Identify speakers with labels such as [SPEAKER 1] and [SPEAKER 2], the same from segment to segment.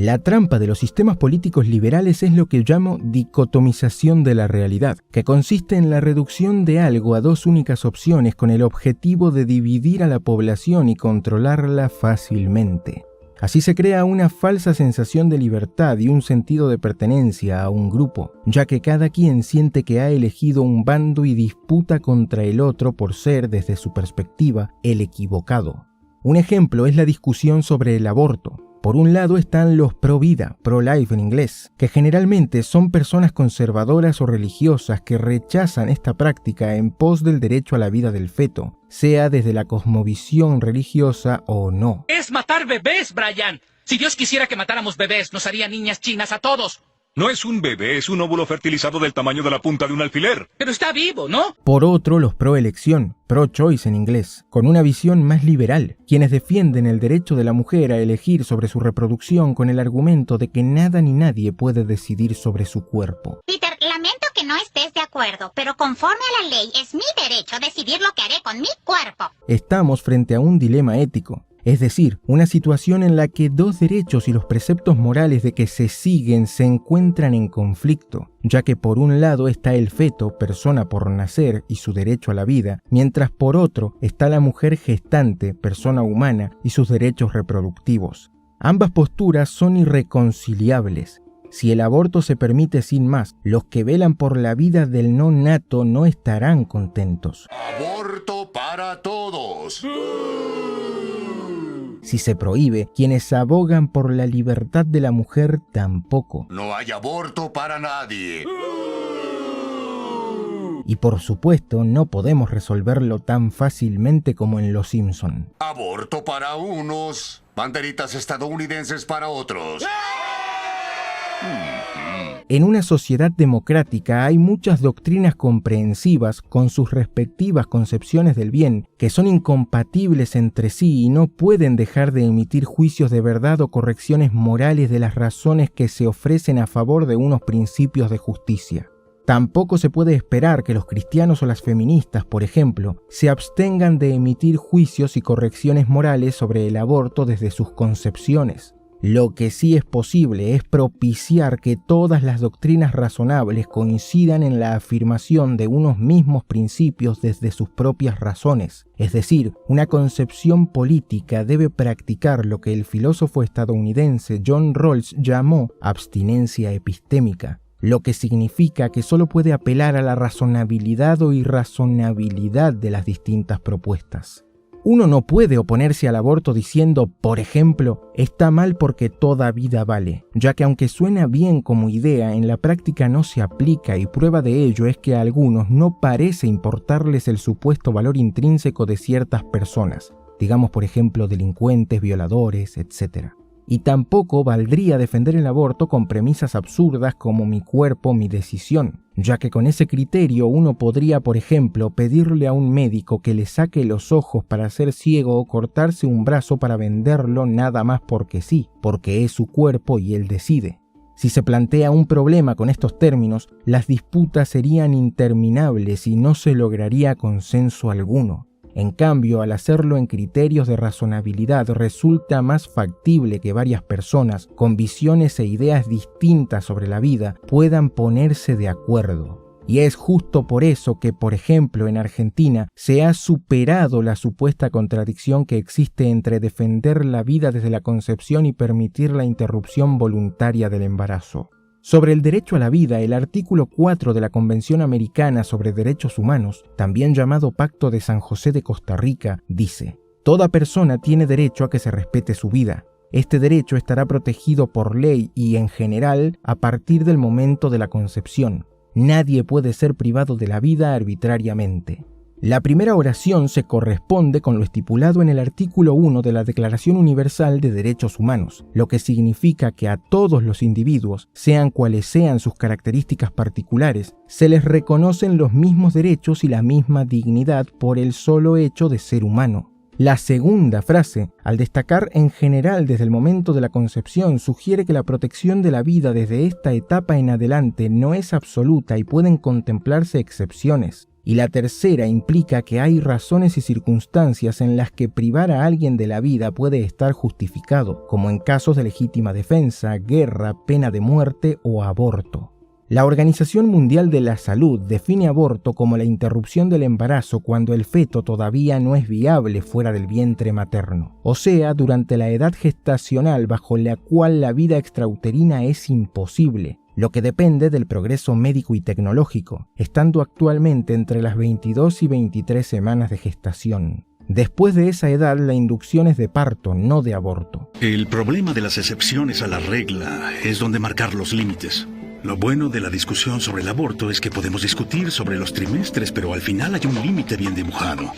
[SPEAKER 1] La trampa de los sistemas políticos liberales es lo que llamo dicotomización de la realidad, que consiste en la reducción de algo a dos únicas opciones con el objetivo de dividir a la población y controlarla fácilmente. Así se crea una falsa sensación de libertad y un sentido de pertenencia a un grupo, ya que cada quien siente que ha elegido un bando y disputa contra el otro por ser, desde su perspectiva, el equivocado. Un ejemplo es la discusión sobre el aborto. Por un lado están los pro-vida, pro-life en inglés, que generalmente son personas conservadoras o religiosas que rechazan esta práctica en pos del derecho a la vida del feto, sea desde la cosmovisión religiosa o no.
[SPEAKER 2] ¡Es matar bebés, Brian! Si Dios quisiera que matáramos bebés, nos haría niñas chinas a todos.
[SPEAKER 3] No es un bebé, es un óvulo fertilizado del tamaño de la punta de un alfiler.
[SPEAKER 2] Pero está vivo, ¿no?
[SPEAKER 1] Por otro, los pro-elección, pro-choice en inglés, con una visión más liberal, quienes defienden el derecho de la mujer a elegir sobre su reproducción con el argumento de que nada ni nadie puede decidir sobre su cuerpo.
[SPEAKER 4] Peter, lamento que no estés de acuerdo, pero conforme a la ley es mi derecho decidir lo que haré con mi cuerpo.
[SPEAKER 1] Estamos frente a un dilema ético. Es decir, una situación en la que dos derechos y los preceptos morales de que se siguen se encuentran en conflicto, ya que por un lado está el feto, persona por nacer y su derecho a la vida, mientras por otro está la mujer gestante, persona humana y sus derechos reproductivos. Ambas posturas son irreconciliables. Si el aborto se permite sin más, los que velan por la vida del no nato no estarán contentos.
[SPEAKER 5] ¡Aborto para todos!
[SPEAKER 1] Si se prohíbe, quienes abogan por la libertad de la mujer tampoco.
[SPEAKER 5] No hay aborto para nadie.
[SPEAKER 1] Y por supuesto, no podemos resolverlo tan fácilmente como en Los Simpson.
[SPEAKER 5] Aborto para unos, banderitas estadounidenses para otros.
[SPEAKER 1] En una sociedad democrática hay muchas doctrinas comprehensivas con sus respectivas concepciones del bien que son incompatibles entre sí y no pueden dejar de emitir juicios de verdad o correcciones morales de las razones que se ofrecen a favor de unos principios de justicia. Tampoco se puede esperar que los cristianos o las feministas, por ejemplo, se abstengan de emitir juicios y correcciones morales sobre el aborto desde sus concepciones. Lo que sí es posible es propiciar que todas las doctrinas razonables coincidan en la afirmación de unos mismos principios desde sus propias razones. Es decir, una concepción política debe practicar lo que el filósofo estadounidense John Rawls llamó abstinencia epistémica, lo que significa que solo puede apelar a la razonabilidad o irrazonabilidad de las distintas propuestas. Uno no puede oponerse al aborto diciendo, por ejemplo, está mal porque toda vida vale, ya que aunque suena bien como idea, en la práctica no se aplica y prueba de ello es que a algunos no parece importarles el supuesto valor intrínseco de ciertas personas, digamos por ejemplo delincuentes, violadores, etc. Y tampoco valdría defender el aborto con premisas absurdas como mi cuerpo, mi decisión, ya que con ese criterio uno podría, por ejemplo, pedirle a un médico que le saque los ojos para ser ciego o cortarse un brazo para venderlo nada más porque sí, porque es su cuerpo y él decide. Si se plantea un problema con estos términos, las disputas serían interminables y no se lograría consenso alguno. En cambio, al hacerlo en criterios de razonabilidad, resulta más factible que varias personas con visiones e ideas distintas sobre la vida puedan ponerse de acuerdo. Y es justo por eso que, por ejemplo, en Argentina se ha superado la supuesta contradicción que existe entre defender la vida desde la concepción y permitir la interrupción voluntaria del embarazo. Sobre el derecho a la vida, el artículo 4 de la Convención Americana sobre Derechos Humanos, también llamado Pacto de San José de Costa Rica, dice: toda persona tiene derecho a que se respete su vida. Este derecho estará protegido por ley y, en general, a partir del momento de la concepción. Nadie puede ser privado de la vida arbitrariamente. La primera oración se corresponde con lo estipulado en el artículo 1 de la Declaración Universal de Derechos Humanos, lo que significa que a todos los individuos, sean cuales sean sus características particulares, se les reconocen los mismos derechos y la misma dignidad por el solo hecho de ser humano. La segunda frase, al destacar en general desde el momento de la concepción, sugiere que la protección de la vida desde esta etapa en adelante no es absoluta y pueden contemplarse excepciones. y la tercera implica que hay razones y circunstancias en las que privar a alguien de la vida puede estar justificado, como en casos de legítima defensa, guerra, pena de muerte o aborto. La Organización Mundial de la Salud define aborto como la interrupción del embarazo cuando el feto todavía no es viable fuera del vientre materno, o sea, durante la edad gestacional bajo la cual la vida extrauterina es imposible, lo que depende del progreso médico y tecnológico, estando actualmente entre las 22 y 23 semanas de gestación. Después de esa edad, la inducción es de parto, no de aborto.
[SPEAKER 6] El problema de las excepciones a la regla es donde marcar los límites. Lo bueno de la discusión sobre el aborto es que podemos discutir sobre los trimestres, pero al final hay un límite bien dibujado: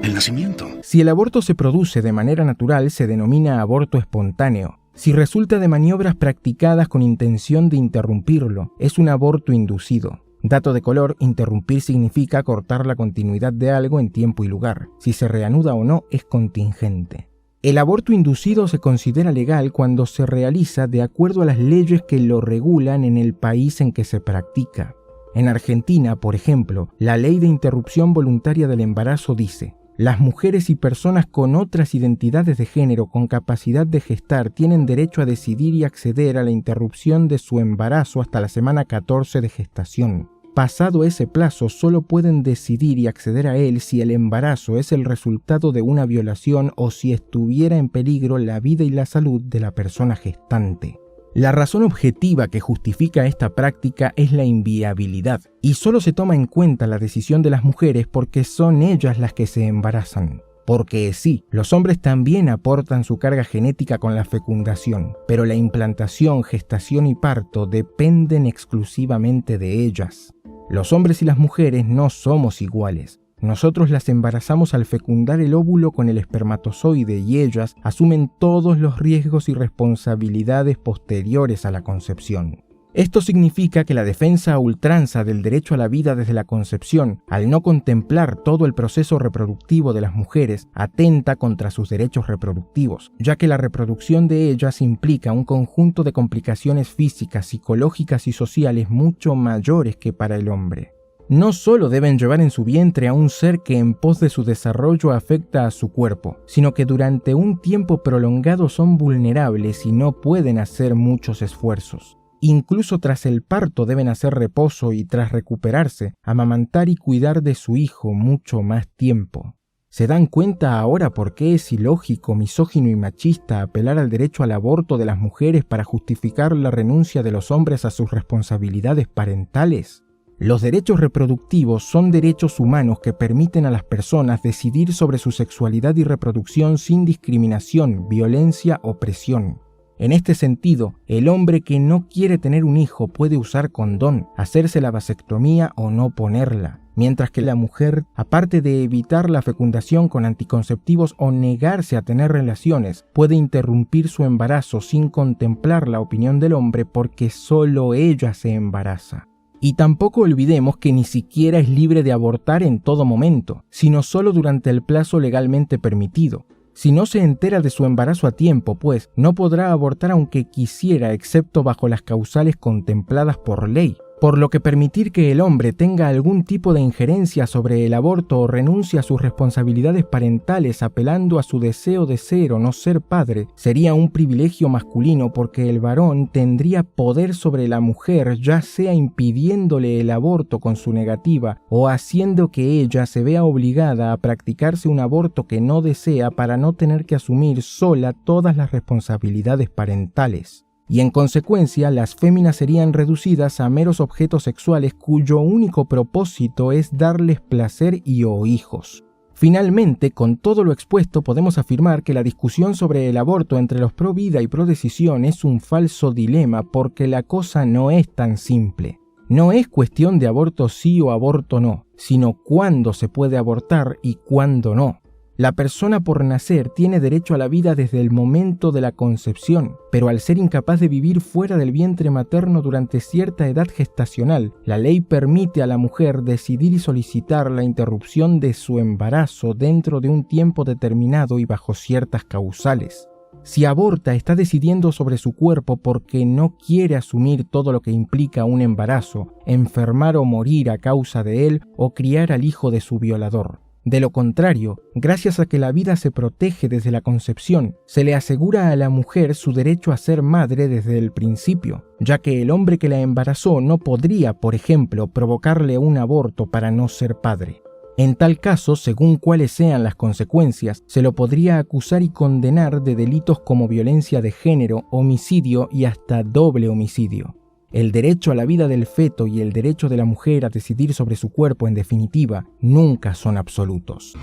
[SPEAKER 6] el nacimiento.
[SPEAKER 1] Si el aborto se produce de manera natural, se denomina aborto espontáneo. Si resulta de maniobras practicadas con intención de interrumpirlo, es un aborto inducido. Dato de color: interrumpir significa cortar la continuidad de algo en tiempo y lugar. Si se reanuda o no es contingente. El aborto inducido se considera legal cuando se realiza de acuerdo a las leyes que lo regulan en el país en que se practica. En Argentina, por ejemplo, la Ley de Interrupción Voluntaria del Embarazo dice: las mujeres y personas con otras identidades de género con capacidad de gestar tienen derecho a decidir y acceder a la interrupción de su embarazo hasta la semana 14 de gestación. Pasado ese plazo, solo pueden decidir y acceder a él si el embarazo es el resultado de una violación o si estuviera en peligro la vida y la salud de la persona gestante. La razón objetiva que justifica esta práctica es la inviabilidad, y solo se toma en cuenta la decisión de las mujeres porque son ellas las que se embarazan. Porque sí, los hombres también aportan su carga genética con la fecundación, pero la implantación, gestación y parto dependen exclusivamente de ellas. Los hombres y las mujeres no somos iguales. Nosotros las embarazamos al fecundar el óvulo con el espermatozoide y ellas asumen todos los riesgos y responsabilidades posteriores a la concepción. Esto significa que la defensa a ultranza del derecho a la vida desde la concepción, al no contemplar todo el proceso reproductivo de las mujeres, atenta contra sus derechos reproductivos, ya que la reproducción de ellas implica un conjunto de complicaciones físicas, psicológicas y sociales mucho mayores que para el hombre. No solo deben llevar en su vientre a un ser que en pos de su desarrollo afecta a su cuerpo, sino que durante un tiempo prolongado son vulnerables y no pueden hacer muchos esfuerzos. Incluso tras el parto deben hacer reposo y tras recuperarse, amamantar y cuidar de su hijo mucho más tiempo. ¿Se dan cuenta ahora por qué es ilógico, misógino y machista apelar al derecho al aborto de las mujeres para justificar la renuncia de los hombres a sus responsabilidades parentales? Los derechos reproductivos son derechos humanos que permiten a las personas decidir sobre su sexualidad y reproducción sin discriminación, violencia o presión. En este sentido, el hombre que no quiere tener un hijo puede usar condón, hacerse la vasectomía o no ponerla, mientras que la mujer, aparte de evitar la fecundación con anticonceptivos o negarse a tener relaciones, puede interrumpir su embarazo sin contemplar la opinión del hombre porque solo ella se embaraza. Y tampoco olvidemos que ni siquiera es libre de abortar en todo momento, sino solo durante el plazo legalmente permitido. Si no se entera de su embarazo a tiempo, pues no podrá abortar aunque quisiera, excepto bajo las causales contempladas por ley. Por lo que permitir que el hombre tenga algún tipo de injerencia sobre el aborto o renuncie a sus responsabilidades parentales apelando a su deseo de ser o no ser padre sería un privilegio masculino porque el varón tendría poder sobre la mujer, ya sea impidiéndole el aborto con su negativa o haciendo que ella se vea obligada a practicarse un aborto que no desea para no tener que asumir sola todas las responsabilidades parentales. Y en consecuencia las féminas serían reducidas a meros objetos sexuales cuyo único propósito es darles placer y o hijos. Finalmente, con todo lo expuesto podemos afirmar que la discusión sobre el aborto entre los pro vida y pro decisión es un falso dilema porque la cosa no es tan simple. No es cuestión de aborto sí o aborto no, sino cuándo se puede abortar y cuándo no. La persona por nacer tiene derecho a la vida desde el momento de la concepción, pero al ser incapaz de vivir fuera del vientre materno durante cierta edad gestacional, la ley permite a la mujer decidir y solicitar la interrupción de su embarazo dentro de un tiempo determinado y bajo ciertas causales. Si aborta, está decidiendo sobre su cuerpo porque no quiere asumir todo lo que implica un embarazo, enfermar o morir a causa de él o criar al hijo de su violador. De lo contrario, gracias a que la vida se protege desde la concepción, se le asegura a la mujer su derecho a ser madre desde el principio, ya que el hombre que la embarazó no podría, por ejemplo, provocarle un aborto para no ser padre. En tal caso, según cuáles sean las consecuencias, se lo podría acusar y condenar de delitos como violencia de género, homicidio y hasta doble homicidio. El derecho a la vida del feto y el derecho de la mujer a decidir sobre su cuerpo, en definitiva, nunca son absolutos.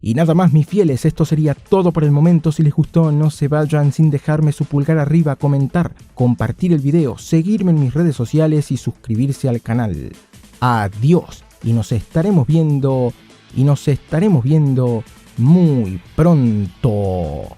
[SPEAKER 1] Y nada más, mis fieles, esto sería todo por el momento. Si les gustó, no se vayan sin dejarme su pulgar arriba, comentar, compartir el video, seguirme en mis redes sociales y suscribirse al canal. Adiós. Y nos estaremos viendo muy pronto.